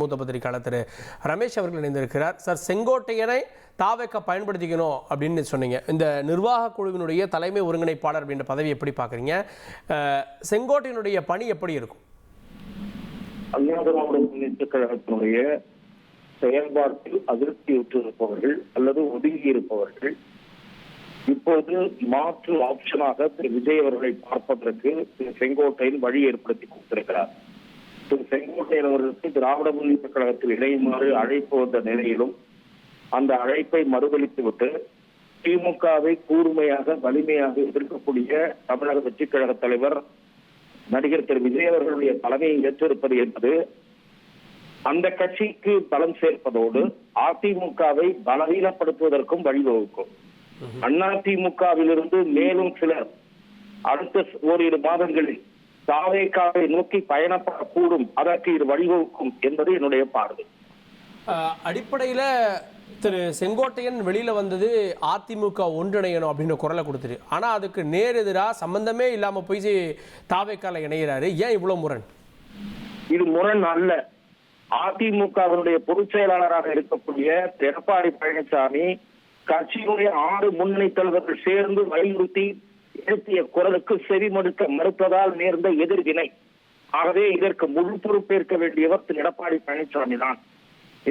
மூத்த பத்திரிகையாளர் திரு ரமேஷ் அவர்கள் இணைந்திருக்கிறார். சார், செங்கோட்டையனை தாவேக்க பயன்படுத்திக்கணும் அப்படின்னு சொன்னீங்க. இந்த நிர்வாக குழுவினுடைய தலைமை ஒருங்கிணைப்பாளர் அப்படின்ற பதவி எப்படி பார்க்குறீங்க? செங்கோட்டையனுடைய பணி எப்படி இருக்கும்? அண்ணா திராவிட முன்னேற்ற கழகத்தினுடைய செயல்பாட்டில் அதிருப்தியுற்றிருப்பவர்கள் அல்லது ஒதுங்கி இருப்பவர்கள் இப்போது மாற்று ஆப்ஷனாக திரு விஜய் அவர்களை பார்ப்பதற்கு திரு செங்கோட்டையன் வழி ஏற்படுத்தி கொடுத்திருக்கிறார். திரு செங்கோட்டையன் அவர்களுக்கு திராவிட முன்னேற்ற கழகத்தில் இணையுமாறு அழைப்பு வந்த நிலையிலும் அந்த அழைப்பை மறுதளித்துவிட்டு திமுகவை கூர்மையாக வலிமையாக எதிர்க்கக்கூடிய தமிழக வெற்றிக் கழக தலைவர் நடிகர் திரு விஜய் அவர்களுடைய தலைமையை ஏற்றிருப்பது என்பது அந்த கட்சிக்கு பலம் சேர்ப்பதோடு அதிமுகவை பலவீனப்படுத்துவதற்கும் வழிவகுக்கும். அதிமுகவிலிருந்து மேலும் சிலர் அடுத்த ஓரிரு மாதங்களில் தாவேக்காவை நோக்கி பயணப்படக்கூடும், அதற்கு இது வழிவகுக்கும் என்பது என்னுடைய பார்வை. அடிப்படையில திரு செங்கோட்டையன் வெளியில வந்தது அதிமுக ஒன்றிணையணும் அப்படின்னு குரலை கொடுத்துரு. ஆனா அதுக்கு நேர் எதிராக சம்பந்தமே இல்லாம போய் தாவேக்கால இணைகிறாரு. ஏன் இவ்வளவு முரண்? இது முரண் அல்ல. அதிமுகவினுடைய பொதுச் செயலாளராக இருக்கக்கூடிய எடப்பாடி பழனிசாமி கட்சியினுடைய 6 முன்னணி தலைவர்கள் சேர்ந்து வலியுறுத்தி எழுப்பிய குரலுக்கு செவிமடுக்க மறுத்ததால் நேர்ந்த எதிர்வினை. ஆகவே இதற்கு முழு பொறுப்பேற்க வேண்டியவர் திரு எடப்பாடி பழனிசாமி தான்.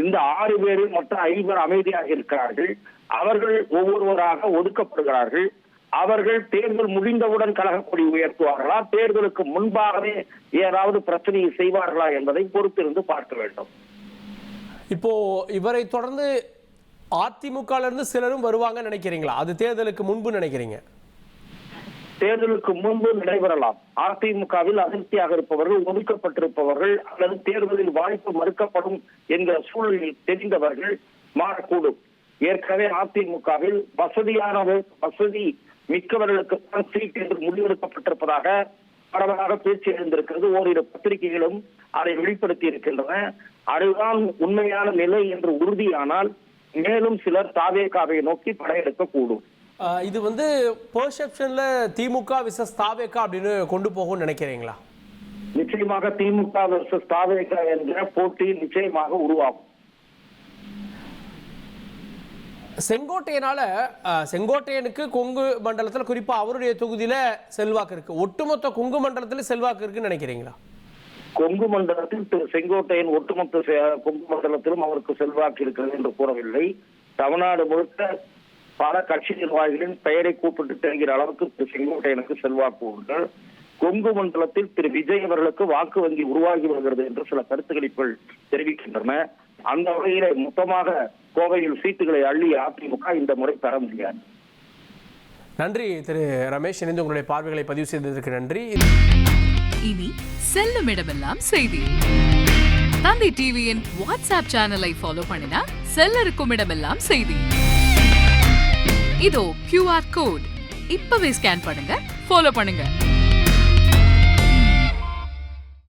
இந்த 6 பேரில் மற்ற 5 பேர் அமைதியாக இருக்கிறார்கள். அவர்கள் ஒவ்வொருவராக ஒதுக்கப்படுகிறார்கள். அவர்கள் தேர்தல் முடிந்தவுடன் கழகப்படி உயர்த்துவார்களா, தேர்தலுக்கு முன்பாகவே ஏதாவது பிரச்சனையை செய்வார்களா என்பதை பொறுத்திருந்து பார்க்க வேண்டும். இப்போ இவரை தொடர்ந்து அதிமுக இருந்து சிலரும் வருவாங்க நினைக்கிறீங்களா? அது தேர்தலுக்கு முன்பு நினைக்கிறீங்க? தேர்தலுக்கு முன்பு நடைபெறலாம். அதிமுகவில் அதிருப்தியாக இருப்பவர்கள், ஒதுக்கப்பட்டிருப்பவர்கள் அல்லது தேர்தலில் வாய்ப்பு மறுக்கப்படும் என்ற சூழலில் தெரிந்தவர்கள் மாறக்கூடும். ஏற்கனவே அதிமுகவில் வசதி மிக்கவர்களுக்கு தான் சீட் என்று முடிவெடுக்கப்பட்டிருப்பதாக பரவலாக பேச்சு எழுந்திருக்கிறது. ஓரிரு பத்திரிகைகளும் அதை வெளிப்படுத்தி இருக்கின்றன. அதுதான் உண்மையான நிலை என்று உறுதியானால் மேலும் சிலர் தாவேக்காவை நோக்கி படையெடுக்க கூடும். இது பெர்செப்ஷன்ல திமுக விசஸ் தாவேக்கா அப்படின்னு கொண்டு போகும் நினைக்கிறீங்களா? நிச்சயமாக திமுக விசஸ் தாவேக்கா என்ற போட்டி நிச்சயமாக உருவாகும். செங்கோட்டையனுக்கு கொங்கு மண்டலத்தில் குறிப்பா அவருடைய தொகுதியில செல்வாக்கு இருக்கு. ஒட்டுமொத்த கொங்கு மண்டலத்தில் செல்வாக்கு இருக்குன்னு நினைக்கிறீங்களா? கொங்கு மண்டலத்தில் திரு செங்கோட்டையன் ஒட்டுமொத்த கொங்கு மண்டலத்திலும் அவருக்கு செல்வாக்கு இருக்கிறது என்று கூறவில்லை. தமிழ்நாடு முழுக்க பல கட்சி நிர்வாகிகளின் பெயரை கூப்பிட்டு தெரிகிற அளவுக்கு திரு செங்கோட்டையனுக்கு செல்வாக்கு உண்டு. கொங்கு மண்டலத்தில் திரு விஜய் அவர்களுக்கு வாக்கு வங்கி உருவாகி வருகிறது என்று சில கருத்துக்களிப்புகள் தெரிவிக்கின்றன. அந்த வகையில மொத்தமாக கோவையில் சீட்டுகளை அள்ளி அதிமுக இந்த முறை பெற முடியாது. நன்றி திரு ரமேஷ், இணைந்து உங்களுடைய பார்வைகளை பதிவு செய்ததற்கு நன்றி. இனி செல்லும் இடமெல்லாம் செய்தி. தந்தை டிவியின் வாட்ஸ்அப் சேனலை ஃபாலோ பண்ணினா செல்ல இருக்கும் இடமெல்லாம் செய்தி. இதோ QR கோட், இப்பவே ஸ்கேன் பண்ணுங்க, ஃபாலோ பண்ணுங்க.